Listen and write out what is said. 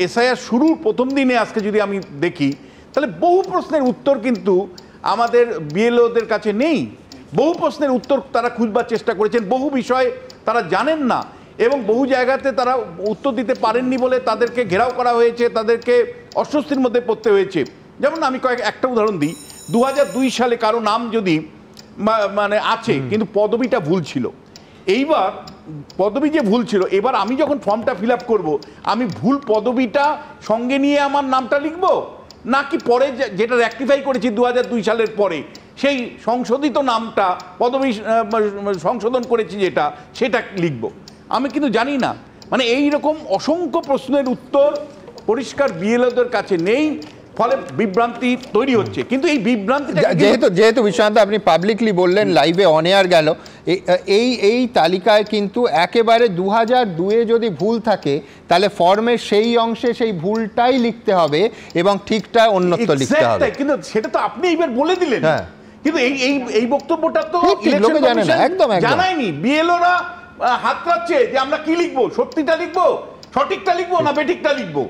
SIR শুরুর প্রথম দিনে আজকে যদি আমি দেখি তাহলে বহু প্রশ্নের উত্তর কিন্তু আমাদের বিএলওদের কাছে নেই। বহু প্রশ্নের উত্তর তারা খুঁজবার চেষ্টা করেছেন, বহু বিষয় তারা জানেন না এবং বহু জায়গাতে তারা উত্তর দিতে পারেননি বলে তাদেরকে ঘেরাও করা হয়েছে, তাদেরকে অস্বস্তির মধ্যে পড়তে হয়েছে। যেমন আমি একটা উদাহরণ দিই, 2002 সালে কারো নাম যদি মানে আছে কিন্তু পদবিটা ভুল ছিল, এইবার পদবি যে ভুল ছিল, এবার আমি যখন ফর্মটা ফিল আপ করবো আমি ভুল পদবিটা সঙ্গে নিয়ে আমার নামটা লিখবো, নাকি পরে যেটা রেকটিফাই করেছি 2002 সালের পরে সেই সংশোধিত নামটা পদবি সংশোধন করেছি যেটা সেটা লিখব? আমি কিন্তু জানি না। মানে এই রকম অসংখ্য প্রশ্নের উত্তর পরিষ্কার বিএলওদের কাছে নেই, ফলে বিভ্রান্তি তৈরি হচ্ছে। কিন্তু এই বিভ্রান্তিটা যেহেতু বিশ্বনাথ আপনি পাবলিকলি বললেন, লাইভে অন এয়ার গেল, এই তালিকায় কিন্তু একেবারে 2002-এ যদি ভুল থাকে তাহলে ফর্মের সেই অংশে সেই ভুলটাই লিখতে হবে এবং ঠিকটা অন্যত্র লিখতে হবে। কিন্তু সেটা তো আপনি এইবার বলে দিলেন, কিন্তু এই বক্তব্যটা তো লোকে জানে না, একদম জানায়নি। বিএলওরা হাত রাখছে যে আমরা কি লিখবো, সত্যিটা লিখবো, সঠিকটা লিখবো না বেঠিকটা লিখবো।